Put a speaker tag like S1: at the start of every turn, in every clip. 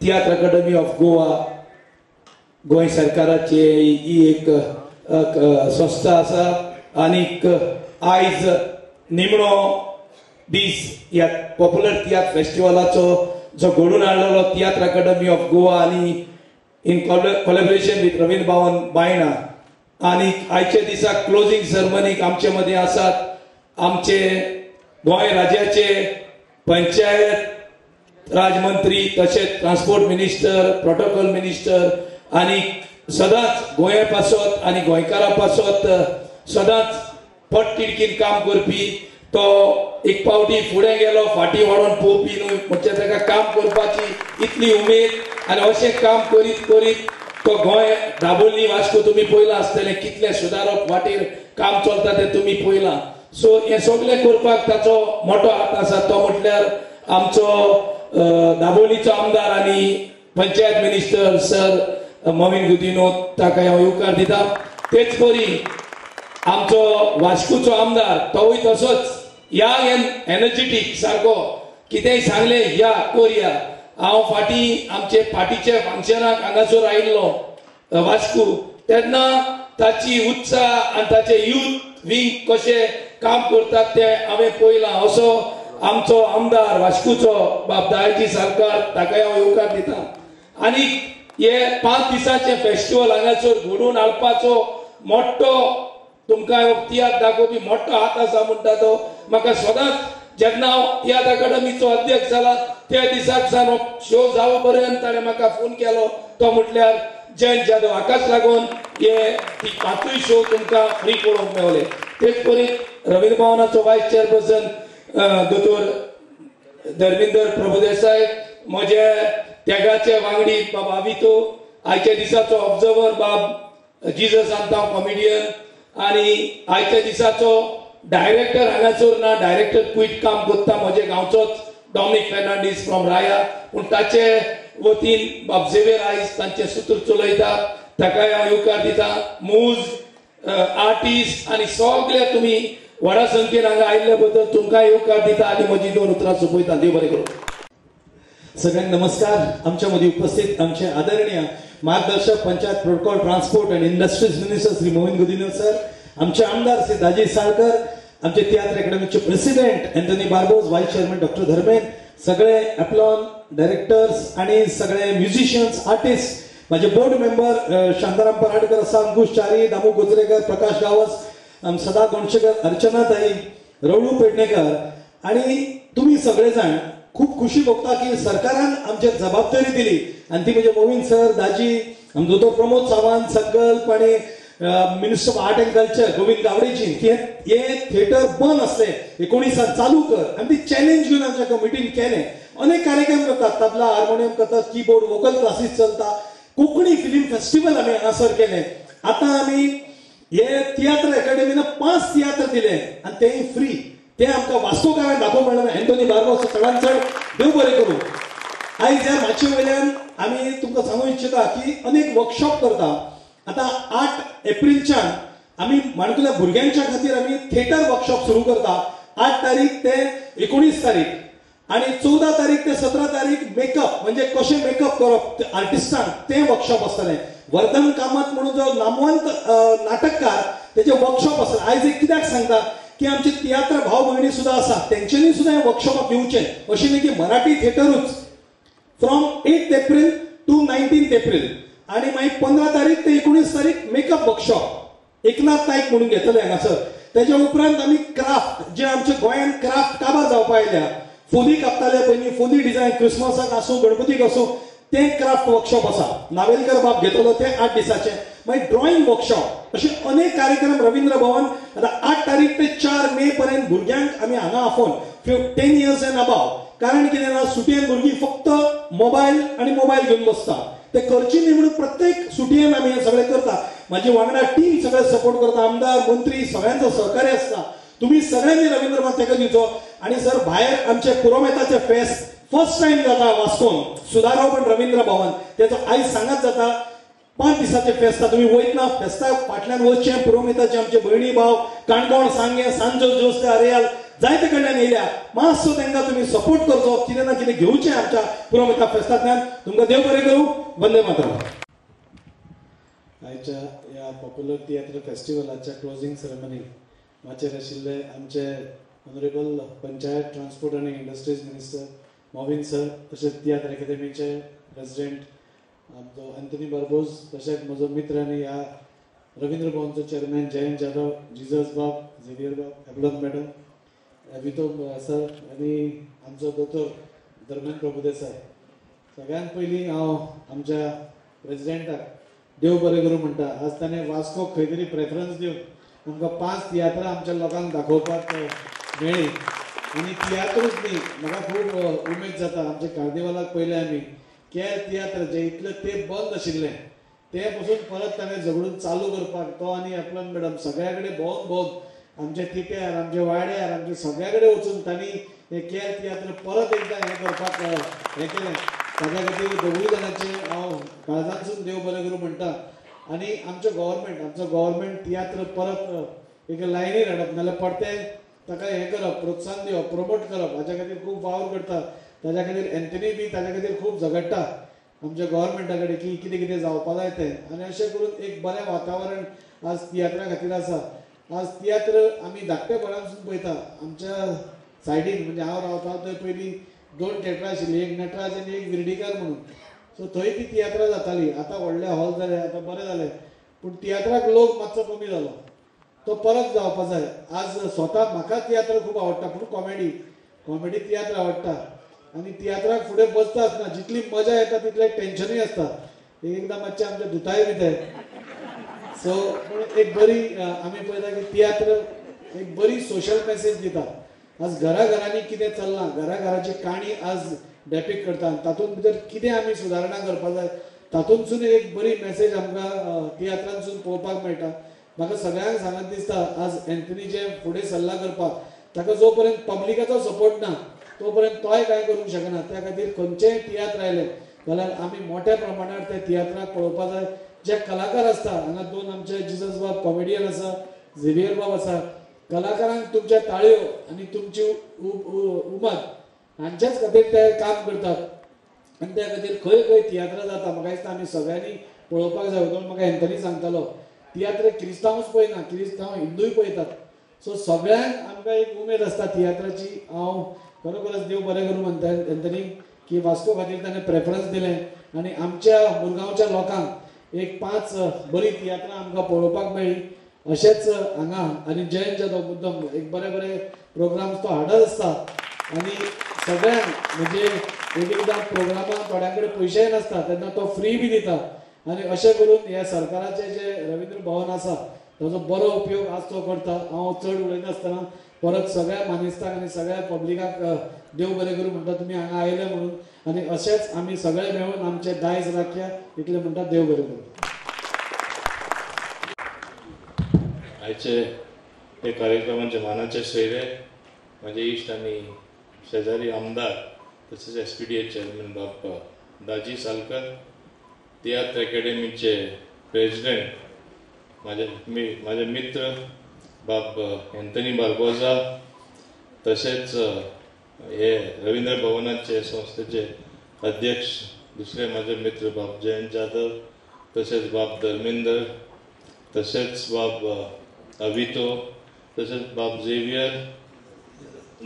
S1: Theatre Akademi of Goa Goa सरकाराची ही एक संस्था आसा आनीक आयज निमणो दीस ह्या पॉप्युलर थिएटर फेस्टिवलाचो जो घडून हाडलेलो थिएटर अकादमी ऑफ गोवा आनी इन कोलॅबोरेशन विथ रवींद्र भवन बायणा आनी आयच्या दिसाक क्लोजिंग सेरेमनीक आमचे मदीं आसात आमचे गोंय राज्याचे पंचायत राज मंत्री तशेंच ट्रान्सपोर्ट मिनिस्टर प्रोटोकॉल मिनिस्टर आनी सदांच गोंया पासत आनी गोंयकारां पासत सदांच पट तिडकीन काम करपी तो एक पावटी फुडें गेलो फाटी वाडोवन पळोवपी न्हू म्हणजे ताका काम करपाची इतली उमेद आनी अशें काम करीत करीत तो गोंय दाबोळी वास्को तुमी पळयलां आसतलें कितलें सुदारप वाटेर काम चलता तें तुमी पळयलां सो हें सगळें करपाक ताचो मोठो हात आसा तो म्हटल्यार आमचो दाबोळीचो आमदार आनी पंचायत मिनिस्टर सर मोविन गुदिनो ताका हांव येवकार दिता तेच परी आमचो वास्कोचो आमदार तोय तसोच यंग एंड एनर्जेटीक सारको कितेंय सांगलें या कोरया हांव फाटी आमचे पार्टीचे फंक्शनाक हांगासर आयिल्लो वास्को तेन्ना ताची उत्साह आनी ताचे यूथ विंग कशें काम करतात ते हांवें पळयलां असो आमचो आमदार वास्कोचो बाब दाळजी सारकार ताकाय हांव येवकार दिता आनी हे 5 दिसांचे फेस्टिवल हांगासर घडोवन हाडपाचो मोठो तुमकां तियात्र दाखोवपी मोठो हात आसा म्हणटा तो म्हाका सदांच जेन्ना हांव तियात्र अकादमीचो अध्यक्ष जाला त्या दिसाक सावन शो जावं पर्यंत ताणें म्हाका फोन केलो तो म्हटल्यार जयंत जाधव हाकाच लागून हे 5य शो तुमकां फ्री पळोवंक मेवले तेच परी रवींद्र भवनाचो वायस चेअरपर्सन दोतोर धर्मेंद्र प्रभुदेसाय म्हजे तेगाचे वांगडी बाब आवितो आयच्या दिसाचो ऑब्झर्वर बाब जिजस सांता कॉमेडियन आनी आयच्या दिसाचो डायरेक्टर हांगासर ना डायरेक्टर क्विट काम करता म्हजे गांवचोच डॉमिनिक फर्नांडीस फ्रॉम राया पूण ताचे वतीन बाब झेवियर आयज तांचे सूत्र चलयता ताकाय हांव येवकार दिता मूज आर्टिस्ट आनी सगळे तुमी व्हडा संख्येन हांगा आयिल्ले बद्दल तुमकां येवकार दिता आनी म्हजी 2 उतरां सोंपयता देव बरें करूं
S2: सगळ्यांक नमस्कार आमच्या मध्ये उपस्थित आमचे आदरणीय मार्गदर्शक panchayat protocol transport and industries minister Shri Mauvin Godinho sir आमचे आमदार श्री दाजी साळकर आमचे थिएटर अकादमीचे president Anthony Barbosa vice chairman doctor Dharmendra सगळे एप्लॉन डायरेक्टर्स आणि सगळे म्युझिशियन्स आर्टिस्ट माझे बोर्ड मेंबर शांताराम पराडकर असा अंकुश चारी दामू गुजरेकर प्रकाश गावस सदा गोंडशेकर अर्चना ताई रवळू पेडणेकर आणि तुम्ही सगळेजण खूप खुशी भोगता की सरकारान आमचे जबाबदारी दिली आणि ती म्हणजे मोविन सर दाजी दोतोर प्रमोद सावंत संकल्प आणि minister of art and culture Govind Gawade ji की हे थिएटर बंद असले 19 चालू कर आणि ती चॅलेंज घेऊन आमच्या कमिटीन केले अनेक कार्यक्रम करतात तबला हार्मोनियम करतात कीबोर्ड वोकल क्लासेस चलता कोंकणी फिल्म फेस्टिवल आम्ही हांगासर केले आता आम्ही हे थिएटर अकादमीन 5 थिएटर दिले आणि तेही फ्री ते आमकां वास्कोकारांक दाखोवंक मेळना एंथनी बार्बोस चडांत चड देव बरें करूं आयज ह्या माचये वयल्यान आमी तुमकां सांगूंक इच्छिता की अनेक वर्कशॉप करता आता 8 एप्रिलच्यान आमी माणकुल्या भुरग्यांच्या खातीर आमी थिएटर वर्कशॉप सुरू करता 8 तारीख ते 19 तारीख आणि 14 तारीख ते 17 तारीख मेकअप म्हणजे कशें मेकअप करप आर्टिस्टांक ते वर्कशॉप आसतलें वर्धन कामत म्हणून जो नामवंत नाटककार तेचे वर्कशॉप आसतले आयज एक कित्याक सांगता की आमचे तियात्र भाव भयणी सुद्धा आसा तेंच्यांनी सुद्धा हे वर्कशॉपाक येवचें अशें न्ही की मराठी थिएटरूच फ्रॉम 8 एप्रिल टू 19 एप्रिल आणि मागीर 15 तारीख ते 19 तारीख मेकअप वर्कशॉप एकनाथ नायक म्हणून घेतले हांगासर तेच्या उपरांत आमी क्राफ्ट जे आमचे गोंयान क्राफ्ट काबार जावपा आयल्या फुली कापताले पयलीं फुली डिझायन क्रिसमसाक आसूं गणपतीक आसूं ते क्राफ्ट वर्कशॉप आसा नावेलकर बाब घेतलो ते 8 दिसाचे मागीर ड्रॉइंग वर्कशॉप असे अनेक कार्यक्रम रवींद्र भवन आता 8 तारीख ते 4 मे पर्यंत भुरग्यांक आमी हांगा आफोन 10 इयर्स एंड अबाव कारण कितें ना सुटयेन भुरगीं फक्त मोबायल आणि मोबायल घेवन बसता ते करची न्ही म्हणून प्रत्येक सुटयेन आमी हे सगळें करता म्हाजी वांगडा टीम सगळे सपोर्ट करता आमदार मंत्री सगळ्यांचो सहकार्य आसता तुम्ही सगळ्यांनी रवींद्र भवन तेका दिवचो आणि सर भायर आमचे पुरोमेताचे फेस्त फर्स्ट टाइम जाता वास्कोन सुदारव पण रवींद्र भवन तेचो आयज सांगात जाता 5 दिसाचे फेस्ता तुम्ही वयतना फेस्ता फाटल्यान वचचें पुरोमेताचे आमचे भयणी भाव काणकोण सांगे सांजो जोस आरेयाल जायते कडल्यान येयल्या मातसो तांकां तुमी सपोर्ट करचो कितें ना कितें घेवचें आमच्या पुरोमिता फेस्तांतल्यान तुमकां देव बरें करूं वंदे मातरम
S3: आयच्या ह्या पॉप्युलर थिएटर फेस्टिवलाच्या क्लोजिंग सेरेमनी माचेर आशिल्ले आमचे ऑनरेबल पंचायत ट्रान्सपोर्ट आनी इंडस्ट्रीज मिनिस्टर मोविन सर तशेंच तियात्र अकादेमीचे प्रेसिडेंट आमचो एंथनी बार्बोज तशेंच म्हजो मित्र आनी ह्या रवींद्र भवनचो चेअरमॅन जयंत जाधव जिजस बाब झेवियर बाब एबलॉन मॅडम एबितो सर आनी आमचो दोतोर धर्मेंद्र प्रभुदेसाय सगळ्यांत पयलीं हांव आमच्या प्रेसिडेंटाक देव बरें करूं म्हणटा आज ताणें वास्को खंय तरी प्रेफरन्स दिवन आमकां 5 तियात्रां आमच्या लोकांक दाखोवपाक मेळ्ळी आनी तियात्रच न्ही म्हाका खूब उमेद जाता आमच्या कार्निवालाक पयलें आमी केर तियात्र जे इतलें तें बंद आशिल्लें ते पसून परत ताणें झगडून चालू करपाक तो आनी एपलन मॅडम सगळ्या कडेन भोंवून आमच्या तिट्यार आमच्या वाड्यार आमच्या सगळ्या कडेन वचून तांणी हें केर तियात्र परत एकदां हें करपाक हें केलें ताज्या खातीर दोगूय जाणांचे हांव काळजांतसून देव बरें करूं म्हणटा आनी आमचो गव्हर्मेंट तियात्र परत एक लायनीर हाडप नाल्यार परते ताका हें करप प्रोत्साहन दिवप प्रमोट करप हाच्या खातीर खूब वावर करता ताज्या खातीर एंथनी बी ताज्या खातीर खूब झगडटा आमच्या गव्हर्मेंटा कडेन की कितें कितें जावपा जाय तें आनी अशें करून एक बरें वातावरण आज तियात्रा खातीर आसा आज तियात्र आमी धाकटेपणांसून पळयता आमच्या सायडीन म्हणजे हांव रावता थंय पयलीं 2 थिएटरां आशिल्लीं एक नटराज आनी एक विर्डीकर म्हणून सो थंय ती तियात्रां जाताली आतां व्हडले हॉल जाले आतां बरें जालें पूण तियात्राक लोक मातसो कमी जालो तो परत जावपा जाय आज स्वता म्हाका तियात्र खूब आवडटा पूण कॉमेडी तियात्र आवडटा आनी तियात्राक फुडें बसता आसतना जितली मजा येता तितलें टेन्शनूय आसता एकदां मातशें आमचें दुताय बी तें सो पूण एक बरी आमी पळयता की तियात्र एक बरी सोशल मेसेज दिता आज घराघरांनी कितें चल्लां घराघराची काणी आज डॅपिक्ट करता तातूंत भितर कितें आमी सुदारणा करपा जाय तातूंतसून एक बरी मेसेज आमकां तियात्रांतसून पळोवपाक मेळटा म्हाका सगळ्यांक सांगत दिसता आज एंथनी जे फुडें सल्ला करपाक ताका जो पर्यंत पब्लिकाचो सपोर्ट ना तो पर्यंत तोय कांय करूंक शकना त्या खातीर खंयचेंय तियात्र आयलें जाल्यार आमी मोठ्या प्रमाणार ते तियात्राक पळोवपा जाय जे कलाकार आसता हांगा 2 आमचे जिजस बाब कॉमेडियन आसा झेवियर बाब आसा कलाकारांक तुमच्या ताळयो आनी तुमची उमद हांच्याच खातीर ते काम करतात आनी त्या खातीर खंय खंय तियात्र जाता म्हाका दिसता आमी सगळ्यांनी पळोवपाक जाय म्हणून म्हाका एंथनी सांगतालो तियात्र क्रिस्तांवूच पळयना क्रिस्तांव हिंदूय पळयतात सो सगळ्यांक आमकां एक उमेद आसता तियात्राची हांव खरोखरच देव बरें करूं म्हणटा एंथनी की वास्को खातीर ताणें प्रेफरन्स दिलें आनी आमच्या मुरगांवच्या लोकांक एक 5 बरी तियात्रां आमकां पळोवपाक मेळ्ळी अशेंच हांगा आनी जयंत जाधव मुद्दम एक बरे प्रोग्राम्स तो हाडत आसता आनी सगळ्यांक म्हणजे एकदां प्रोग्रामाक थोड्यां कडेन पयशेय नासता तेन्ना तो फ्री बी दिता आनी अशें करून ह्या सरकाराचे जे रवींद्र भवन आसा ताजो बरो उपयोग आज तो करता हांव चड उलयनासतना परत सगळ्या मानेस्तांक आनी सगळ्या पब्लिकाक देव बरें करूं म्हणटा तुमी हांगा आयले म्हणून आनी अशेंच आमी सगळे मेळून आमचे दायज राखया इतलें म्हणटा देव बरें करूं
S4: आयचे हे कार्यक्रमाचे मानाचे सोयरे म्हजे इश्ट आनी शेजारी आमदार तसेच SPDA चेअरमॅन बाब दाजी सालकर तियात्र अकॅडमीचे प्रेसिडेंट माझे मित्र बाब एंथनी बार्बोजा तसेच हे रवींद्र भवनाचे संस्थेचे अध्यक्ष दुसरे माझे मित्र बाब जयंत जाधव तसेच बाब धर्मेंद्र तसेच बाब अवितो तसेच बाब झेवियर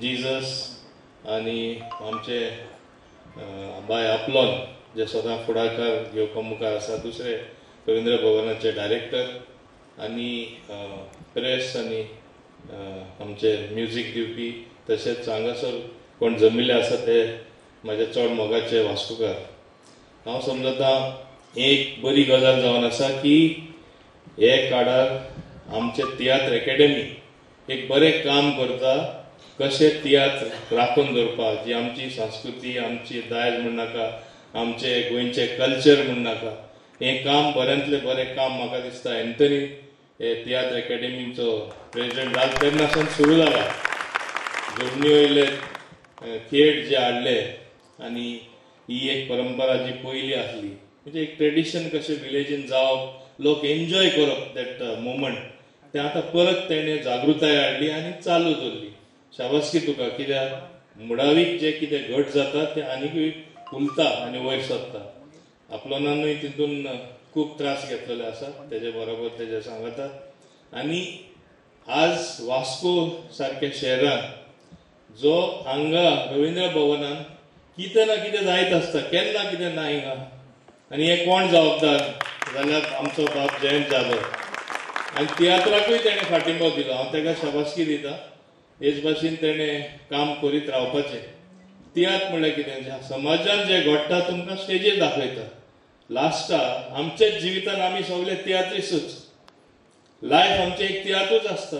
S4: जिजस आणि आमचे बाय आपलॉन जे स्वतः फुडाकार घेवपा मुखार आसा दुसरे रवींद्र भवनाचे डायरेक्टर आणि प्रेस आणि आमचे म्युझिक दिवपी तसेच हांगासर कोण जमिल्ले आसा ते म्हाजे चड मोगाचे वास्कोकार हांव समजता एक बरी गजाल जावन आसा की हे काळाक आमचे तियात्र अकॅडमी एक बरें काम करता कशें तियात्र राखून दवरपाक जी आमची संस्कृती आमची दायज म्हण नाका आमचे गोंयचे कल्चर म्हण नाका हें काम बऱ्यांतलें बरें काम म्हाका दिसता एंथनी हे तियात्र अकॅडमीचो प्रेसिडेंट जालो तेन्नासून सुरू जाला जोडणी वयले खेळ जे हाडले आनी ही एक परंपरा जी पयली आसली म्हणजे एक ट्रेडिशन कशें विलेजीन जावप लोक एन्जॉय करप दॅट मोमेंट तें आतां परत तेणें जागृताय हाडली आनी चालू दवरली शाबासकी तुका, कित्याक मुडावीक जे कितें घट जाता ते आनीकूय फुलता आनी वयर सरता. आपलोनानूय तितून खूब त्रास घेतलेले आसा, तेजे बरोबर तेजे सांगता. आनी आज वास्को सारख्या शहरान जो हांगा रवींद्र भवनान कितें ना कितें जायत आसता, केन्ना कितें ना हिंगा, आनी हे कोण जबाबदार जाल्यार आमचो बाब जयंत जाधव. आनी तियात्राकूय तेणें फाटिंबो दिलो, हांव ताका शाबासकी दिता. हेच भाशेन तेणें काम करीत रावपाचें. तियात्र म्हणल्यार कितें, समाजान जे घडटा तुमकां स्टेजीर दाखयता. लास्टाक आमचेच जिवितान आमी सगळे तियात्रिस्टूच. लायफ आमचें एक तियात्रूच आसता.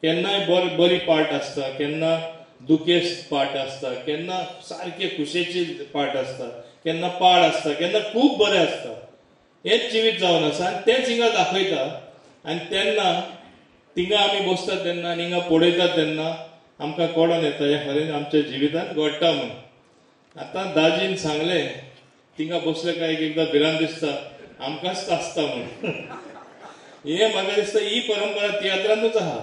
S4: केन्नाय बरी पार्ट आसता, केन्ना दुखेस्त पार्ट आसता, केन्ना सारके खुशेची पार्ट आसता, केन्ना पाड आसता, केन्ना खूब बरें आसता. हेच जिवीत जावन आसा आनी तेंच हिंगा दाखयता. आनी तेन्ना थिंगा आमी बसता तेन्ना आनी हिंगा पळयता तेन्ना आमकां कळोन येता हें खरें आमच्या जिवितांत घडटा म्हणून. आतां दाजीन सांगलें थिंगा बसले काय एकदां भिरांत दिसता आमकांच आसता म्हणून. हे म्हाका दिसता ही परंपरा तियात्रांतूच आहा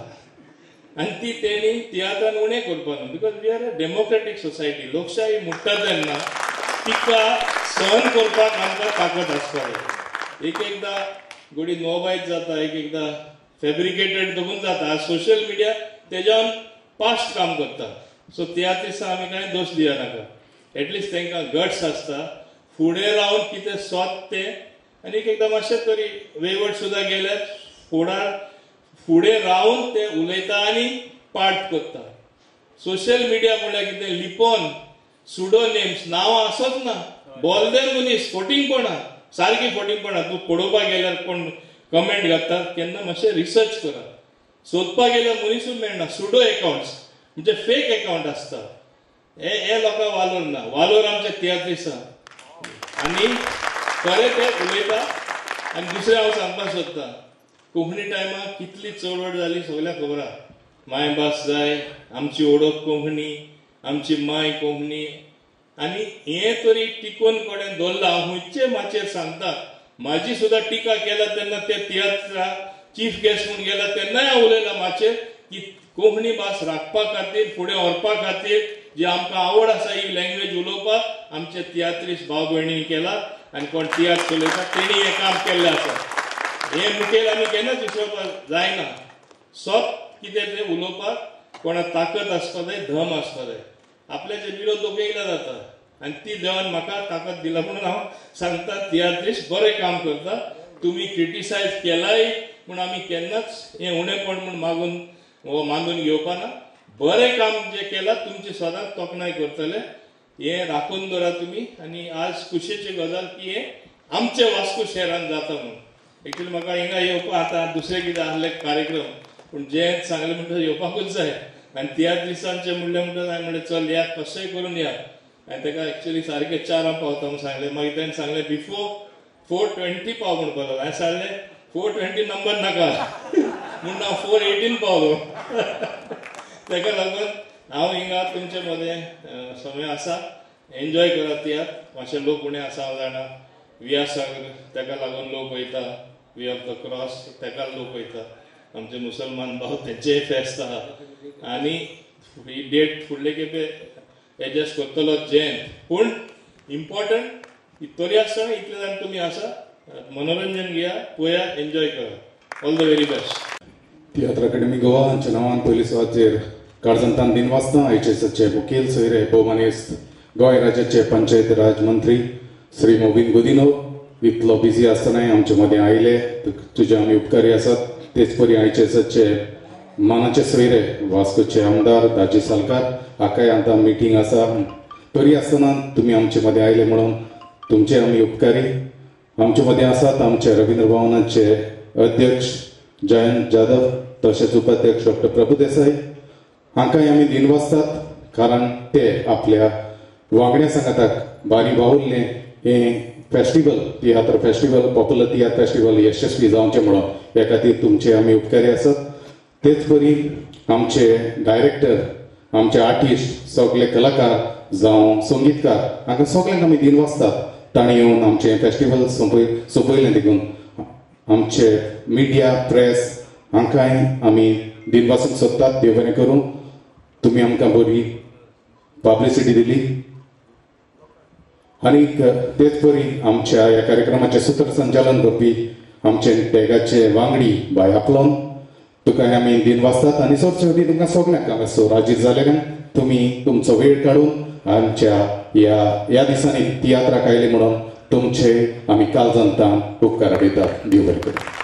S4: आनी ती तेणी तियात्रान उणें करपा न्हू. Because we are a democratic society. लोकशाही म्हणटा तेन्ना तिका सहन करपाक आमकां ताकद आसपाक जाय. एकदां गोडी नोबायत जाता, एकदां फॅब्रिकेटेड देखून जाता. सोशल मिडिया तेज्यान फास्ट काम करता. सो तियात्रिस्टां आमी कांय दोश दियनाका. एटलिस्ट तांकां गट्स आसता फुडें रावन कितें सोद तें. आनी एकदां मातशें तरी वेवट सुद्दां गेल्यार फुडें रावन ते उलयता आनी पार्ट करता. सोशल मिडिया म्हणल्यार कितें लिपोन सुडो नेम्स नांवां आसत ना. बोलदे मनीस फोटिंगपणां, सारकी फोटिंगपणां. तूं पळोवपाक गेल्यार कोण कमेंट घालता केन्ना मातशें रिसर्च करा. सोदपाक गेल्यार मनीसूच मेळना. सुडो अकाउंट्स म्हणजे फेक अकाउंट आसता. हे लोकांक वालोर ना. वालोर आमच्या तियात्रिस्टां. आनी खरें ते उलयता. आनी दुसरें हांव सांगपाक सोदतां, कोंकणी टायमार कितली चळवळ जाली सगळ्यांक खबर आहा. मायभास जाय, आमची ओळख कोंकणी, आमची माय कोंकणी. आनी हें तरी टिकोवन कोणें दवरलां. हांव खंयचे माचेर सांगता, म्हाजी सुद्दां टिका केला तेन्ना ते तियात्रा चीफ गेस्ट म्हणून गेला तेन्नाय हांव उलयलां माचेर की कोंकणी भास राखपा खातीर, फुडें व्हरपा खातीर जी आमकां आवड आसा ही लँग्वेज उलोवपाक आमचे तियात्रिस्ट भाव भयणींनी केला. आनी कोण तियात्र चलयता तेणी हें काम केल्लें आसा. हें मुखेल आमी केन्नाच विसरपाक जायना. सोब कितें तें उलोवपाक कोणाक ताकद आसपा जाय, धम आसपा जाय. आपल्याचे विरोध लोक एकदां जाता आनी ती देवान म्हाका ताकद दिला म्हणून हांव सांगता तियात्रिस्ट बरें काम करता. तुमी क्रिटिसायज केलाय म्हूण आमी केन्नाच हें उणेंपण म्हूण मागून घेवपा ना. बरें काम जें केलां तुमची सदांच तोखणाय करतले. हें राखून दवरा तुमी. आनी आज खुशेची गजाल की हें आमच्या वास्को शहरान जाता म्हणून. एक्चुअली म्हाका हिंगा येवपा आतां दुसरें कितें आहले कार्यक्रम पूण जयंत सांगलें म्हणटा येवपाकूच जाय. आनी तियात्रिस्टांचें म्हणलें म्हणटा हांवें म्हणलें चल या कशेंय करून या. आनी ताका एक्चुअली सारकें 4 पावता म्हणून सांगलें. मागीर ताणें सांगलें बिफोर 4:20 पाव म्हणून पावलो. हांवें सांगलें 4:20 नंबर नाका म्हणून हांव 4:18 पावलो. ताका लागून हांव हिंगा तुमचे मदें समय आसा. एन्जॉय करा तियात्र. मातशे लोक उणें आसा हांव जाणा. वियासागर ताका लागून लोक वयता. वे ऑफ द क्रॉस ताका लोक वयता. आमचे मुसलमान भाव तेंचेय फेस्त आहा. आनी ही डेट फुडले खेपे एडजस्ट करतलो जयंत. पूण इम्पॉर्टंट तरी आसतना इतले जाण तुमी आसा. मनोरंजन घेया, पळया, एन्जॉय करा. All the very best.
S5: Tiatr academy Goa हांच्या नांवान पयले सुवातेर काळजांतान दिनवासता आयचे मुखेल सोयरे भोवमानेस्त गोंय राज्याचे पंचायत राज मंत्री श्री मोविन गुदिन्हो इतलो बिजी आसतनाय आमचे मदें आयले. तुजे आमी उपकारी आसात. तेच परी आयचे सच्चे मानाचे सोयरे वास्कोचे आमदार दाजी सालकार हाकाय आतां मिटींग आसा. तरी आसतना तुमी आमचे मदें आयले म्हणून तुमचे आमी उपकारी. आमचे मदें आसात आमचे रवींद्र भवनाचे अध्यक्ष जयंत जाधव तशेंच उपाध्यक्ष डॉक्टर प्रभुदेसाई हांकांय आमी दिनवासतात. कारण ते आपल्या वांगड्या सांगाताक बारी बावुरलें हें festival, tiatr festival, popular tiatr festival यशस्वी जावचें म्हणून हे खातीर तुमचे आमी उपकारी आसात. तेच परी आमचे डायरेक्टर, आमचे आर्टिस्ट, सगळे कलाकार जावं संगीतकार हांकां सगळ्यांक आमी दिनवासतात. तांणी येवन आमचें फेस्टिवल सोंपयलें देखून आमचे मिडिया प्रेस हांकांय आमी दिनवासूंक सोदतात. देव बरें करूं. तुम्ही आमकां बरी पब्लिसिटी दिली आणि तेच बरी आमच्या ह्या कार्यक्रमाचे सूत्रसंचालन करपी आमचे टॅगाचे वांगडी बाय आपलोन तुका आमी दिनवासतात आणि चडशे तुमकां सगळ्यांक हांव सो राजीत जाले काय तुम्ही तुमचो वेळ काढून आमच्या ह्या दिसांनी तियात्राक आयले म्हणून तुमचे आमी काळजांतान उपकार दितात देव बरें करूं.